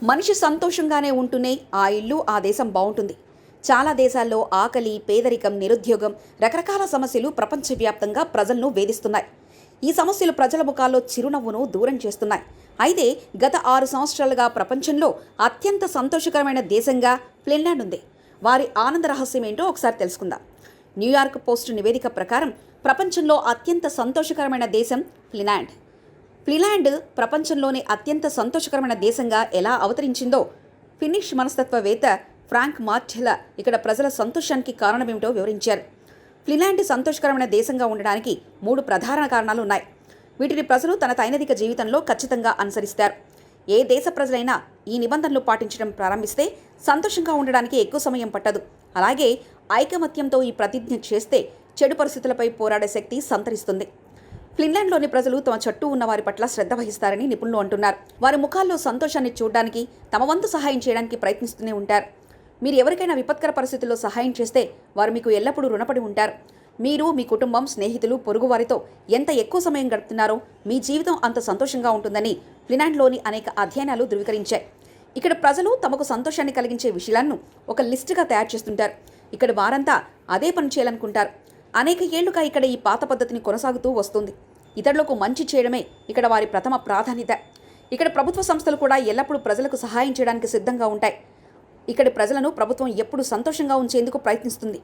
మనిషి సంతోషంగానే ఉంటూనే ఆ ఇల్లు ఆ దేశం బాగుంటుంది. చాలా దేశాల్లో ఆకలి, పేదరికం, నిరుద్యోగం, రకరకాల సమస్యలు ప్రపంచవ్యాప్తంగా ప్రజలను వేధిస్తున్నాయి. ఈ సమస్యలు ప్రజల ముఖాల్లో చిరునవ్వును దూరం చేస్తున్నాయి. అయితే గత 6 సంవత్సరాలుగా ప్రపంచంలో అత్యంత సంతోషకరమైన దేశంగా ఫిన్లాండ్ ఉంది. వారి ఆనంద రహస్యం ఏంటో ఒకసారి తెలుసుకుందాం. న్యూయార్క్ పోస్ట్ నివేదిక ప్రకారం ప్రపంచంలో అత్యంత సంతోషకరమైన దేశం ఫిన్లాండ్. ఫిన్లాండ్ ప్రపంచంలోనే అత్యంత సంతోషకరమైన దేశంగా ఎలా అవతరించిందో ఫిన్నిష్ మనస్తత్వవేత్త ఫ్రాంక్ మార్టెలా ఇక్కడ ప్రజల సంతోషానికి కారణమేమిటో వివరించారు. ఫిన్లాండ్ సంతోషకరమైన దేశంగా ఉండడానికి 3 ప్రధాన కారణాలు ఉన్నాయి. వీటిని ప్రజలు తన దైనందిక జీవితంలో ఖచ్చితంగా అనుసరిస్తారు. ఏ దేశ ప్రజలైనా ఈ నిబంధనలు పాటించడం ప్రారంభిస్తే సంతోషంగా ఉండడానికి ఎక్కువ సమయం పట్టదు. అలాగే ఐకమత్యంతో ఈ ప్రతిజ్ఞ చేస్తే చెడు పరిస్థితులపై పోరాడే శక్తి సంతరిస్తుంది. ఫిన్లాండ్లోని ప్రజలు తమ చుట్టూ ఉన్న వారి పట్ల శ్రద్ధ వహిస్తారని నిపుణులు అంటున్నారు. వారి ముఖాల్లో సంతోషాన్ని చూడడానికి, తమ వంతు సహాయం చేయడానికి ప్రయత్నిస్తూనే ఉంటారు. మీరు ఎవరికైనా విపత్కర పరిస్థితుల్లో సహాయం చేస్తే వారు మీకు ఎల్లప్పుడూ రుణపడి ఉంటారు. మీరు, మీ కుటుంబం, స్నేహితులు, పొరుగువారితో ఎంత ఎక్కువ సమయం గడుపుతున్నారో మీ జీవితం అంత సంతోషంగా ఉంటుందని ఫిన్లాండ్లోని అనేక అధ్యయనాలు ధృవీకరించాయి. ఇక్కడ ప్రజలు తమకు సంతోషాన్ని కలిగించే విషయాలను ఒక లిస్టుగా తయారు చేస్తుంటారు. ఇక్కడ వారంతా అదే పని చేయాలనుకుంటారు. అనేక ఏళ్లుగా ఇక్కడ ఈ పాత పద్ధతిని కొనసాగుతూ వస్తుంది. ఇతరులకు మంచి చేయడమే ఇక్కడ వారి ప్రథమ ప్రాధాన్యత. ఇక్కడ ప్రభుత్వ సంస్థలు కూడా ఎల్లప్పుడూ ప్రజలకు సహాయం చేయడానికి సిద్ధంగా ఉంటాయి. ఇక్కడి ప్రజలను ప్రభుత్వం ఎప్పుడూ సంతోషంగా ఉంచేందుకు ప్రయత్నిస్తుంది.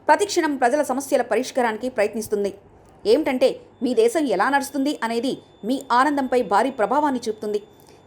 ప్రతి క్షణం ప్రజల సమస్యల పరిష్కారానికి ప్రయత్నిస్తుంది. ఏమిటంటే మీ దేశం ఎలా నడుస్తుంది అనేది మీ ఆనందంపై భారీ ప్రభావాన్ని చూపుతుంది.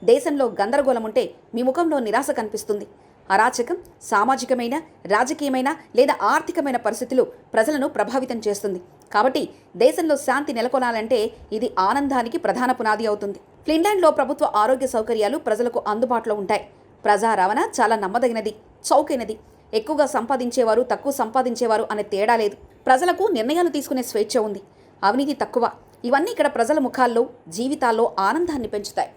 దేశంలో గందరగోళం ఉంటే మీ ముఖంలో నిరాశ కనిపిస్తుంది. అరాచకం, సామాజికమైన, రాజకీయమైన లేదా ఆర్థికమైన పరిస్థితులు ప్రజలను ప్రభావితం చేస్తుంది. కాబట్టి దేశంలో శాంతి నెలకొనాలంటే ఇది ఆనందానికి ప్రధాన పునాది అవుతుంది. ఫిన్లాండ్లో ప్రభుత్వ ఆరోగ్య సౌకర్యాలు ప్రజలకు అందుబాటులో ఉంటాయి. ప్రజా రవాణా చాలా నమ్మదగినది, చౌకైనది. ఎక్కువగా సంపాదించేవారు, తక్కువ సంపాదించేవారు అనే తేడా లేదు. ప్రజలకు నిర్ణయాలు తీసుకునే స్వేచ్ఛ ఉంది. అవినీతి తక్కువ. ఇవన్నీ ఇక్కడ ప్రజల ముఖాల్లో, జీవితాల్లో ఆనందాన్ని పెంచుతాయి.